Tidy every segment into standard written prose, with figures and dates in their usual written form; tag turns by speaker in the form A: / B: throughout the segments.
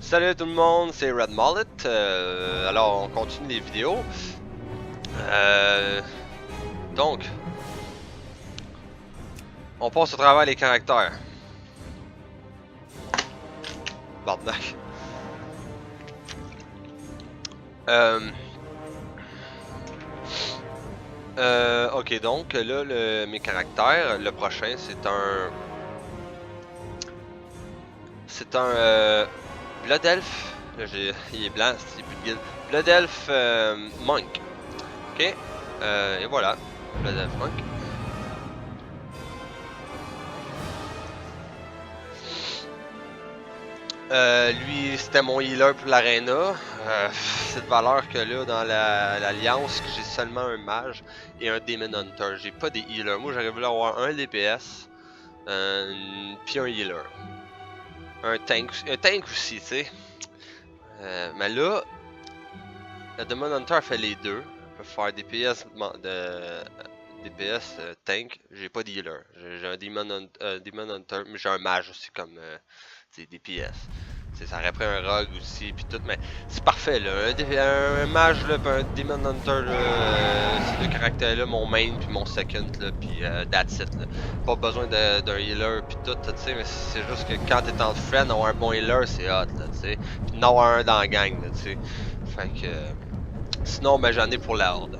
A: Salut tout le monde, c'est Red Mullet. Alors, on continue les vidéos. Donc, on passe au travers les caractères. Bardac. Ok, donc là, mes caractères, le prochain, c'est un... Blood Elf. Là, il est blanc, c'est plus de guild. Blood Elf Monk. Ok, et voilà. Blood Elf Monk. Lui, c'était mon healer pour l'arena. Cette valeur que là, dans l'alliance, j'ai seulement un mage et un Demon Hunter. J'ai pas des healers. Moi, j'aurais voulu avoir un DPS, puis un healer. Un tank aussi, tu sais. Mais là, le Demon Hunter fait les deux. Il peut faire DPS, DPS tank. J'ai pas de healer. J'ai un Demon Hunter, mais j'ai un mage aussi comme DPS. T'sais, ça aurait pris un rogue aussi, puis tout, mais c'est parfait là. Un mage là, pis un Demon Hunter là, ces deux caractères-là, mon main puis mon second là, puis that's it là. Pas besoin d'un healer puis tout, tu sais, mais c'est juste que quand t'es en friend, avoir un bon healer c'est hot là, tu sais. Puis d'en avoir un dans la gang là, tu sais. Fait que sinon, ben j'en ai pour la horde.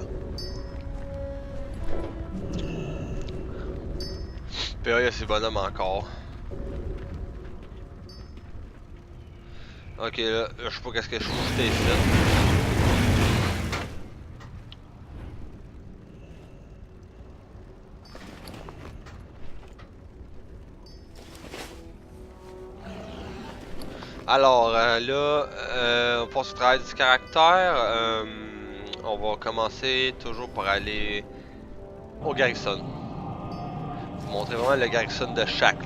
A: Puis là, il y a ces bonhommes encore. Ok, là, je sais pas qu'est-ce que je suis ici. Alors, là, on passe au travail du caractère. On va commencer toujours par aller au garrison. Vous montrer vraiment le garrison de chaque.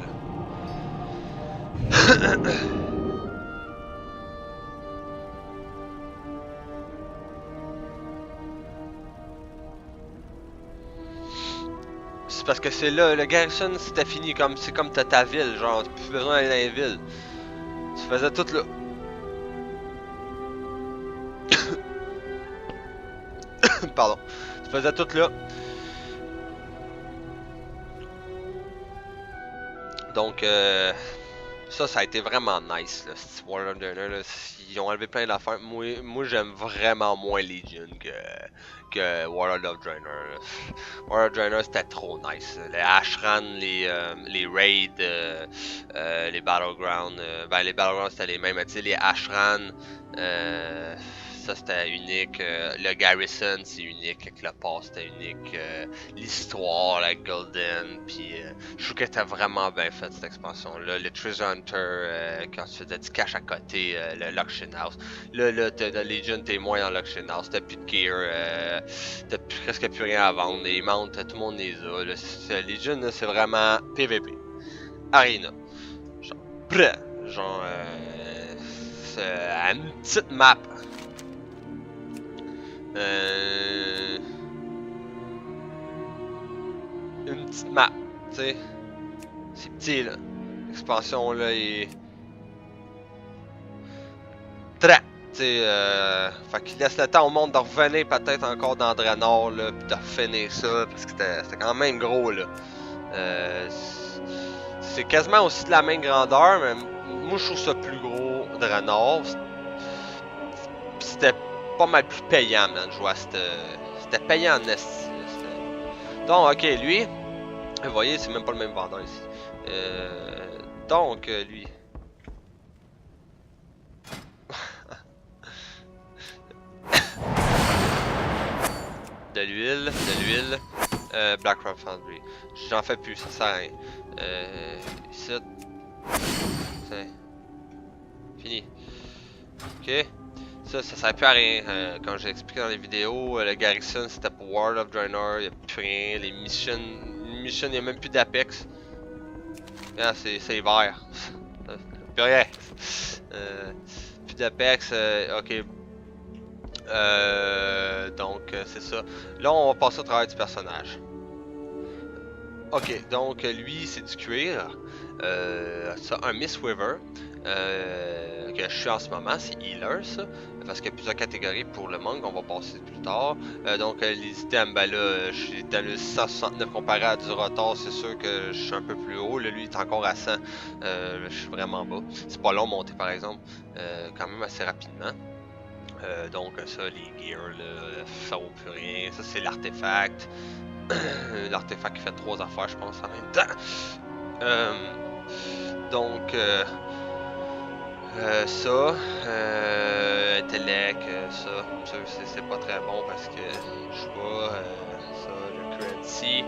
A: C'est parce que c'est là, le garrison c'était fini, c'est comme t'as ta ville, genre, t'as plus besoin d'aller dans les villes. Tu faisais tout là. Pardon. Tu faisais tout là. Donc, ça a été vraiment nice, là, ce War of Draenor, là. Ils ont enlevé plein d'affaires. Moi j'aime vraiment moins Legion que War of Draenor. War of Draenor c'était trop nice. Les Ashran, les Raids, les Battlegrounds. Ben les Battlegrounds c'était les mêmes, mais tu sais, les Ashran, ça c'était unique. Le Garrison c'est unique, avec le pass c'était unique. L'histoire, la Golden, puis je trouve que t'as vraiment bien fait cette expansion-là. Le Treasure Hunter, quand tu faisais du cash à côté, le L'Auction House. Là, t'as Legion, t'es moins dans l'Auction House, t'as plus de gear, t'as presque plus rien à vendre. Les mounts, tout le monde les a. Legion, c'est vraiment PVP. Arena. Genre, genre, c'est une petite map. Une petite map, tu sais. C'est petit là. L'expansion là est très, tu sais, fait qu'il laisse le temps au monde de revenir peut-être encore dans Draenor là, pis de finir ça, parce que c'était quand même gros là. C'est quasiment aussi de la même grandeur, mais moi je trouve ça plus gros Draenor. C'était pas mal plus payant, man, de jouer à c'était payant en esti. Donc, ok, lui, vous voyez, c'est même pas le même vendeur ici. Donc, lui. De l'huile, Blackrock Foundry. J'en fais plus, ça sert à rien. Ici. C'est fini. Ok. Ça sert plus à rien. Comme j'ai expliqué dans les vidéos, le Garrison c'était pour World of Draenor, y'a plus rien. Les missions, y'a même plus d'Apex. Ah, c'est vert. Plus rien. Plus d'Apex, ok. Donc, c'est ça. Là, on va passer au travail du personnage. Ok, donc lui, c'est du cuir. Ça, un Mistweaver. que je suis en ce moment, c'est healer ça, parce qu'il y a plusieurs catégories pour le monk, on va passer plus tard. Donc les items, ben là, je suis à le 169 comparé à du retard, c'est sûr que je suis un peu plus haut, là, lui il est encore à 100, je suis vraiment bas. C'est pas long monter par exemple, quand même assez rapidement. Donc ça, les gears, là, ça vaut plus rien, ça c'est l'artefact. L'artefact qui fait 3 affaires je pense en même temps. Donc ça, intellect, ça c'est pas très bon parce que je sais pas, ça, le currency,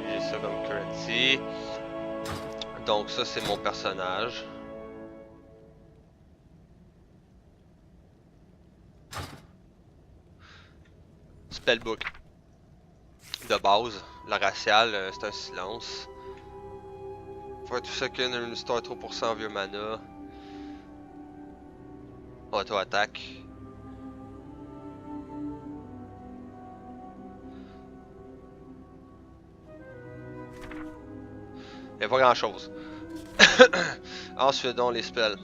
A: j'ai ça comme currency. Donc ça c'est mon personnage. Spellbook de base, la raciale, c'est un silence. For 2 seconds, restore 3% of your mana. Auto-attaque. Y'a pas grand chose. Ensuite, donc les spells.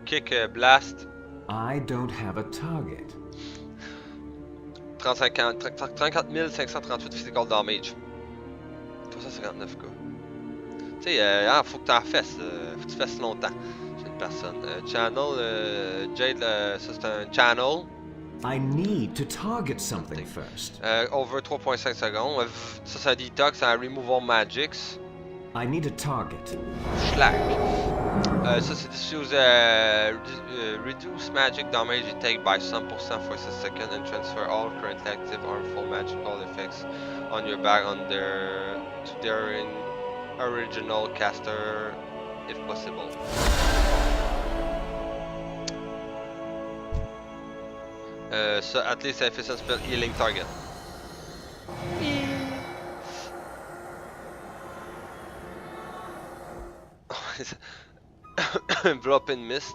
A: Kick Blast.
B: I don't have a target.
A: 34 538 physical damage. 359 k. Tu sais, faut que t'en fasses. Faut que tu fasses longtemps. J'ai une personne. Channel, Jade, ça c'est un channel.
B: I need to target something first.
A: Over 3.5 secondes. Ça c'est un detox, un removal magics.
B: I need a target.
A: Schlack. Ça c'est reduce magic damage you take by 100% for 6 seconds and transfer all currently active harmful magical effects on your bag to their original caster if possible. So at least efficient spell healing target. Drop in mist.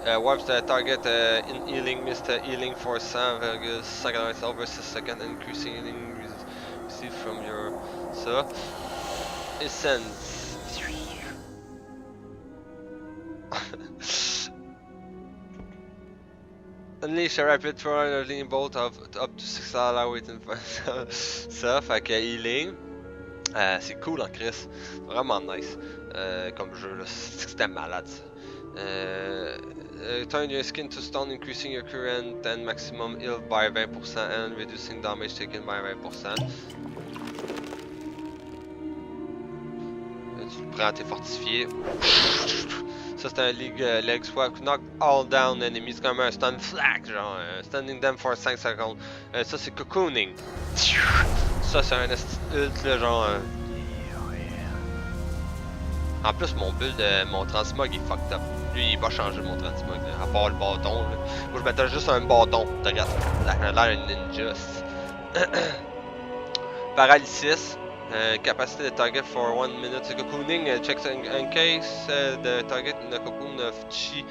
A: Warps the target in healing mist healing for 100,5 over 6 seconds, increasing healing received from your essence. Unleash a rapid throw healing bolt of up to 6 allow within ça, fait que healing. C'est cool en Chris, vraiment nice comme jeu là, c'était malade ça. Turn your skin to stone, increasing your current and maximum heal by 20% and reducing damage taken by 20%. Tu le prends, t'es fortifié. Ça c'est un leg swap, knock all down enemies, comme un stun flag, genre stunning them for 5 secondes. Ça c'est cocooning. Ça c'est un ult là, genre. En plus mon build, mon transmog est fucked up. Lui il va changer mon transmog, là, à part le bâton. Là. Moi je mettais juste un bâton, regarde, l'air d'un ninja. Paralysis. Capacity to target for 1 minute. Cocooning checks in case the target in a cocoon of chi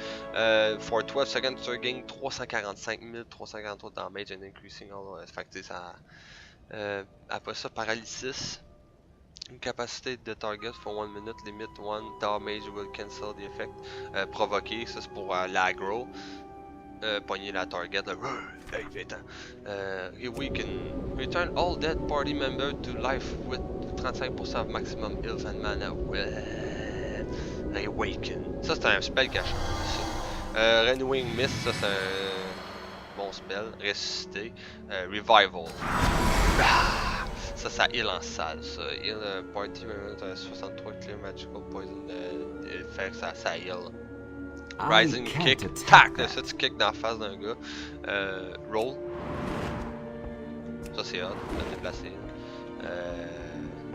A: for 12 seconds to gain 345 343 damage and increasing all. Fait que ça. Après ça, paralysis. Capacity de target for 1 minute. Limit 1 damage will cancel the effect. Provoquer, ça c'est pour l'aggro. Pogner la target, là. Hey, viens-t'en. We can return all dead party members to life with 35% of maximum health and mana. Awaken. Ça c'est un spell qui a changé ça. Renewing Mist, ça c'est un bon spell. Ressusciter. Revival. Ça heal en salle, ça. Heal party member 63 clear magical poison effects, ça heal. Rising kick, tac! Ça tu kick dans la face d'un gars. Roll. Ça c'est hot, de déplacer.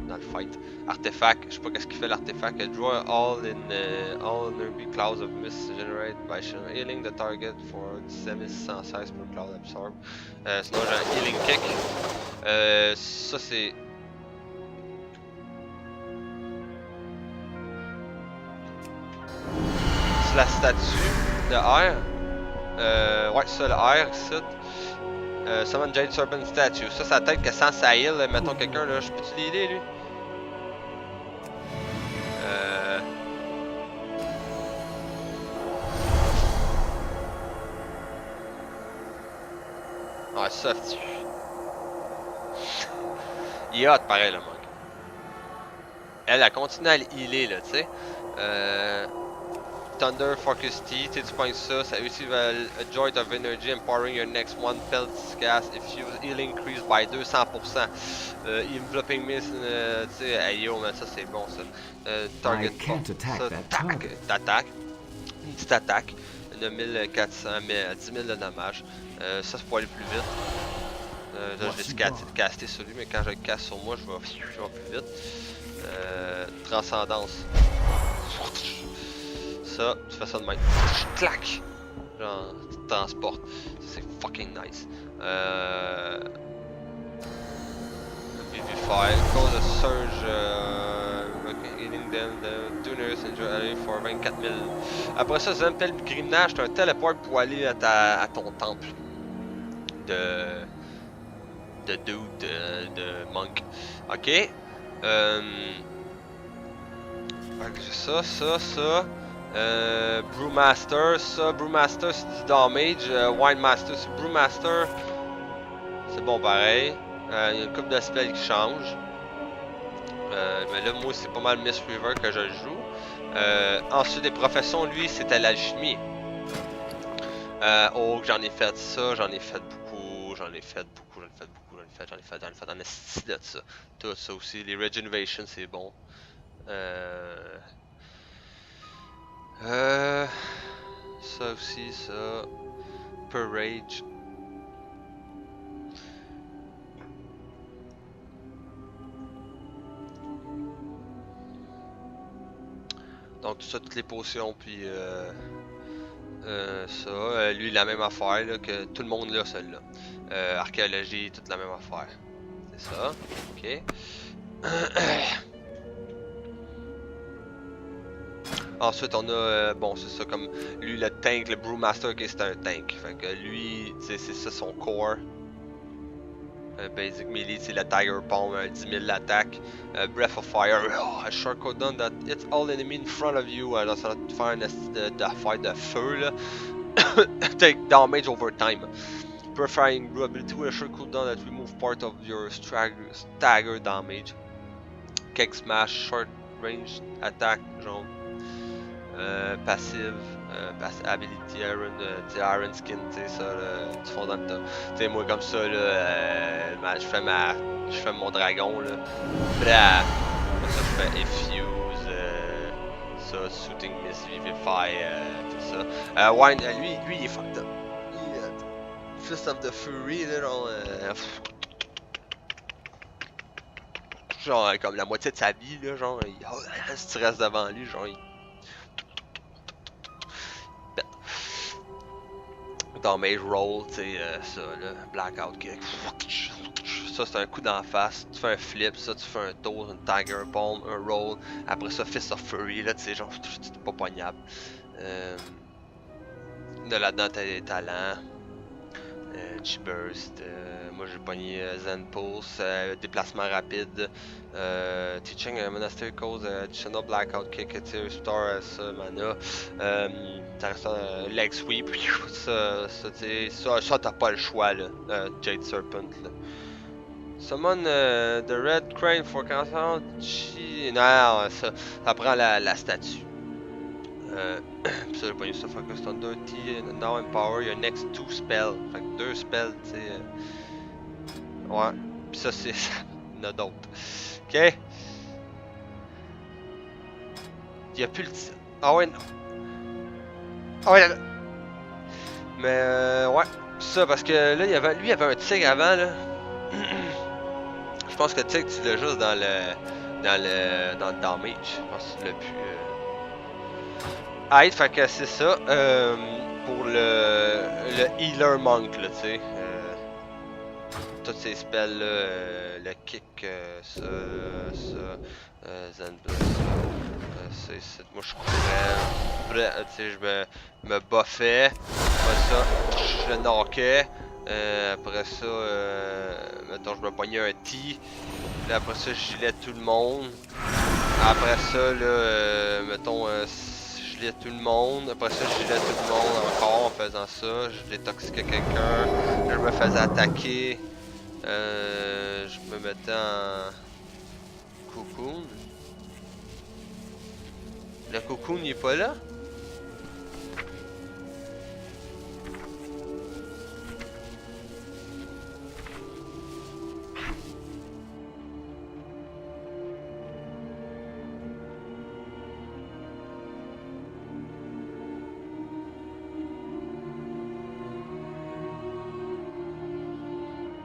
A: Dans le fight. Artefact, je sais pas qu'est-ce qu'il fait l'artefact. Draw all nearby clouds of mist generated by healing the target for 7616 per cloud absorb. Sinon j'ai un healing kick. Ça c'est. La statue, Le R. Ouais, c'est ça, le R, ici. Summon Jade Serpent Statue. Ça, ça peut-être que sans sa heal, mettons quelqu'un, là, je peux-tu l'aider, lui? Ouais, ça, il est hot, pareil, le monk. Elle continue à healer, là, tu sais. Thunder Focus Tea, tu pognes ça, ça receive a joint of energy empowering your next one spell cast if you healing increase by 200%. Enveloping mist, tu sais, hey yo, mais ça c'est bon ça. Target d'attaque. Une petite attaque de 1400, mais 10 000 de dommages. Ça, c'est pour aller plus vite. Là, je l'ai casté sur lui, mais quand je le casse sur moi, je vais plus vite. Transcendance. Ça, tu fais ça de même. Clac! Genre, tu te transportes. C'est fucking nice. Vivify, cause a surge, healing them, the tuners enjoy aller for 24 000. Après ça, Zempel Grimnage, c'est un téléport pour aller à ton temple de dude, de monk. Ok. Ça. Brewmaster, Brewmaster c'est du damage, Winemaster c'est Brewmaster, c'est bon pareil. Il y a une couple de spells qui changent. Mais là, moi, c'est pas mal Miss River que je joue. Ensuite, des professions, lui, c'était l'alchimie. Oh, j'en ai fait ça, j'en ai fait un esti de ça. Tout ça aussi, les Regeneration, c'est bon. Ça aussi, ça. Per Rage. Donc, tout ça, toutes les potions, puis ça. Lui, la même affaire là, que tout le monde là, celle-là. Archéologie, toute la même affaire. C'est ça. Ok. Ensuite, on a, bon, c'est ça, comme lui, le tank, le Brewmaster, okay, c'est un tank. Fait que lui, c'est ça son core. Basic melee, c'est le Tiger Palm, 10 000 l'attaque. Breath of Fire, a short cooldown that hits all enemy in front of you. Alors, ça va te faire une affaire de feu, là. Take damage over time. Purifying Brew ability with a short cooldown that remove part of your stagger damage. Cake Smash, short range attack, genre. Passive, ability Iron Skin, tu sais, ça, tu fonds dans le tas. Tu sais, moi, comme ça, là, je fais mon dragon, là. Blah! Ça, je fais Effuse, ça, Shooting Miss, Vivify, tout ça. Wine, lui, il est fucked up. Fist of the Fury, là, genre, comme la moitié de sa vie, là, genre, si tu restes devant lui, genre, damage roll, tu sais, ça, là, blackout kick. Ça, c'est un coup d'en face. Tu fais un flip, ça, tu fais un tour, un tiger palm, un roll. Après ça, Fist of Fury, là, tu sais, genre, t'es pas poignable. De là-dedans, t'as des talents. G-Burst. Moi, j'ai pogné Zen Pulse, déplacement rapide. Teaching Monastery cause additional blackout kick, restore ça, mana. Ça reste leg sweep. Ça t'as pas le choix, là. Jade Serpent, là. Summon the Red Crane for cancel. Non, ça prend la statue. Pis ça, j'ai pogné ça, Focus Thunder, T, now Empower, your next 2 spells. Fait que 2 spells, tu sais. Ouais. Pis ça, c'est. Il y en a d'autres. Ok. Y'a plus le. Ah ouais, non. Ah ouais, là. Mais ouais. Ça, parce que là, lui, il y avait un tigre avant, là. Je pense que le tigre, tu l'as juste dans le damage. Je pense que tu l'as plus. Aide, fait que c'est ça. Pour le Healer Monk, là, tu sais. Tous ces spells là, le kick, ça, Zen Blast, c'est ici. Moi je courais. Tu sais, me buffais. Après ça, je le knockais. Après ça, mettons, je me pognais un T. Puis après ça, je gilais tout le monde. Après ça, là, mettons, je gilais tout le monde. Après ça, je gilais tout le monde encore en faisant ça. Je détoxiquais quelqu'un. Je me faisais attaquer. Je me mettais en cocoon. Le cocoon, il est pas là?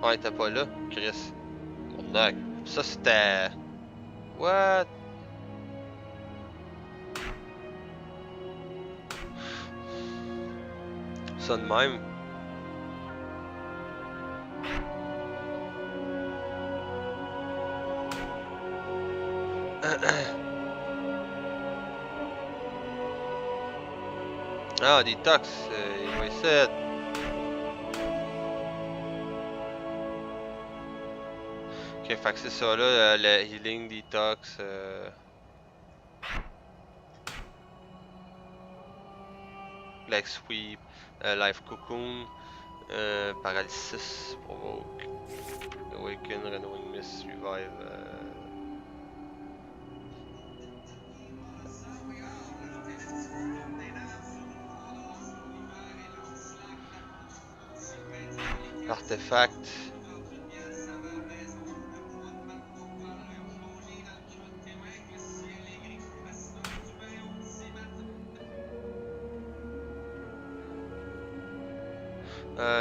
A: Ouais, t'es pas là, Chris. Mon ça c'était. What? Ça de même. Ah, Detox, il va essayer. Ok, fait que c'est ça là, le healing, Detox. Leg Sweep, Life Cocoon, Paralysis, Provoke, Awaken, Renewing Mist, Revive. Artefact.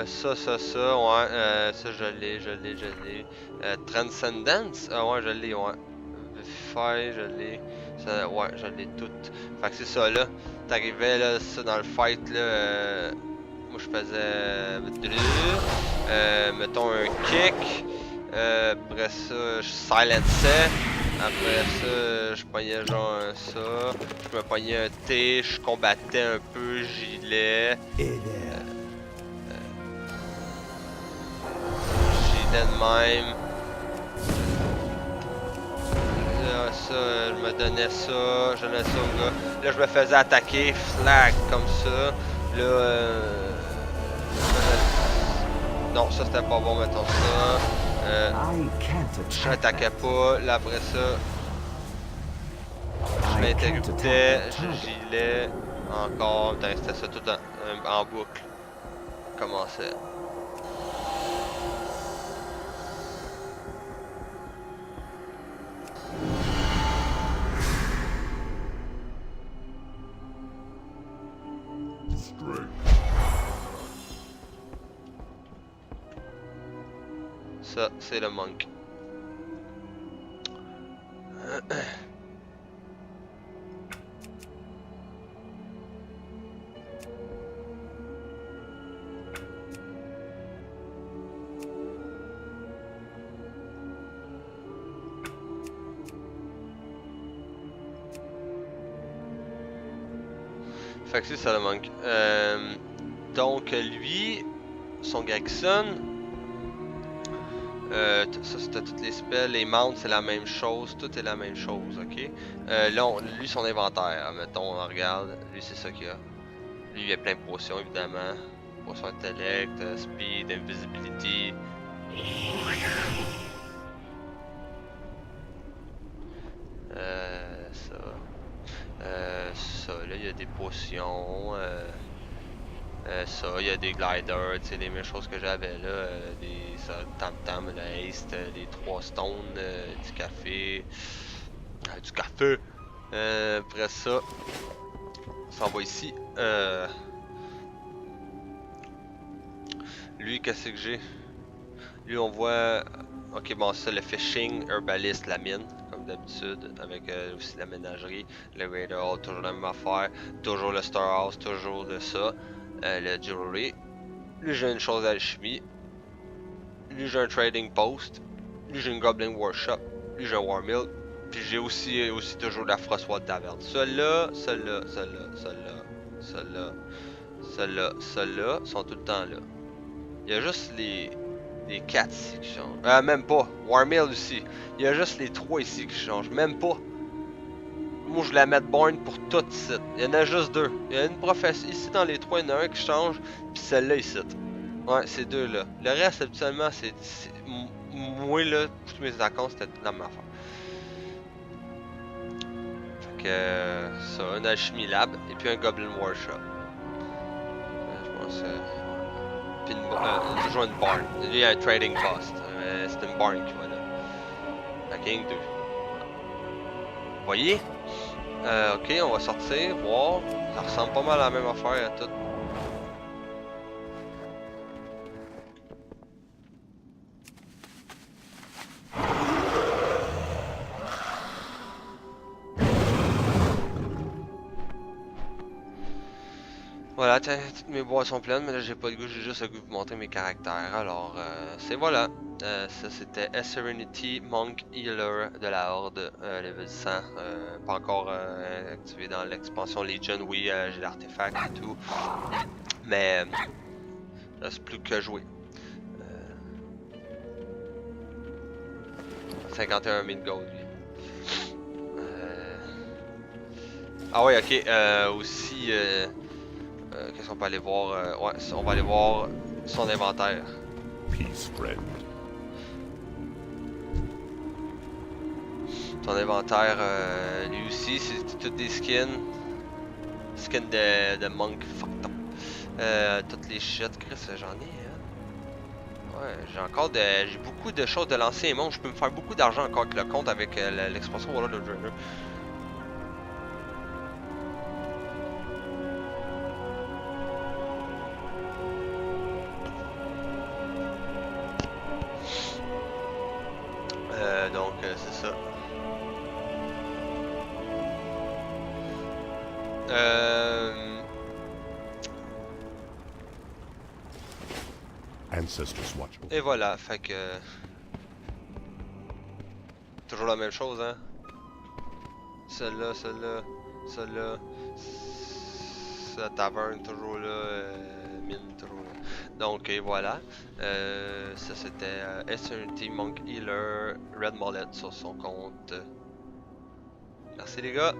A: Ça, ouais, ça je l'ai. Transcendence, ah ouais, je l'ai, ouais. Vivify, je l'ai. Ça, ouais, je l'ai toutes. Fait que c'est ça là. T'arrivais là, ça dans le fight là. Moi je faisais. Mettons un kick. Après ça, je silençais. Après ça, je pognais genre ça. Je me pognais un T, je combattais un peu, gilet. De même. Là, ça, je me donnais ça, je donnais ça au gars. Là, je me faisais attaquer, flag, comme ça. Là, non, ça c'était pas bon, mettons ça. Je m'attaquais pas. Là, après ça, je m'interruptais, je gilais. Encore, c'était ça tout en boucle. Commençait. Ça, c'est le monk. Fait que c'est ça le manque. Donc lui, son Gregson, ça c'était toutes les spells, les mounts c'est la même chose, tout est la même chose, ok? Là, lui son inventaire, mettons, on regarde, lui c'est ça qu'il a. Lui il a plein de potions évidemment. Potion intellect, speed, invisibility. Ça, là, il y a des potions. Ça, il y a des gliders, tu sais, les mêmes choses que j'avais là. Des tam-tam, le haste, les 3 stones, du café. Du café! Après ça, on s'en va ici. Lui, qu'est-ce que j'ai? Lui, on voit. Ok, bon, ça, le fishing, herbalist, la mine, comme d'habitude, avec aussi la ménagerie, le Raider Hall, toujours la même affaire, toujours le Storehouse, toujours de ça, le Jewelry. Lui, j'ai une chose d'alchimie. Lui, j'ai un Trading Post. Lui, j'ai une Goblin Workshop. Lui, j'ai un War Mill. Puis j'ai aussi toujours la Frostwall Tavern. Celle-là, celle-là, celle-là, celle-là, celle-là, celle-là, celle-là sont tout le temps là. Il y a juste les 4 ici qui changent. Même pas. Warmill aussi. Il y a juste les 3 ici qui changent. Même pas. Moi je la mets born pour tout ici. Il y en a juste 2. Il y a une profession. Ici dans les 3, il y en a un qui change. Puis celle-là ici. Ouais, ces deux là. Le reste habituellement c'est. Moi là, tous mes accounts c'était la même affaire. Fait que ça, un Alchemy Lab et puis un Goblin Workshop. Je pense puis toujours une barn. Il y a un trading post. C'est une barn qui va là. Fait qu'il y a 2. Vous voyez? Ok, on va sortir, voir. Ça ressemble pas mal à la même affaire à tout. Voilà, toutes mes boîtes sont pleines, mais là j'ai pas de goût, j'ai juste le goût de vous montrer mes caractères. Alors, c'est voilà. Ça c'était Serenity Monk Healer de la Horde, level 100. Pas encore activé dans l'expansion Legion. Oui, j'ai l'artefact et tout. Mais, reste plus que jouer. 51 000 gold, lui. Ah ouais, ok. Aussi, qu'est-ce qu'on peut aller voir? Ouais, on va aller voir son inventaire.
C: Peace, friend.
A: Son inventaire, lui aussi, c'est toutes des skins. Skins de monk fucked up. Toutes les shit, Chris, j'en ai. Hein? Ouais, j'ai encore j'ai beaucoup de choses de l'ancien monde. Je peux me faire beaucoup d'argent encore avec le compte avec l'expansion World of Draenor. Donc, c'est ça.
C: Ancestors watch over.
A: Et voilà, fait que... Toujours la même chose, hein. Celle-là, celle-là, celle-là. La taverne, toujours là. Mine, toujours là. Donc, et voilà. Ça, c'était Eternity Monk Healer Red Mullet sur son compte. Merci les gars.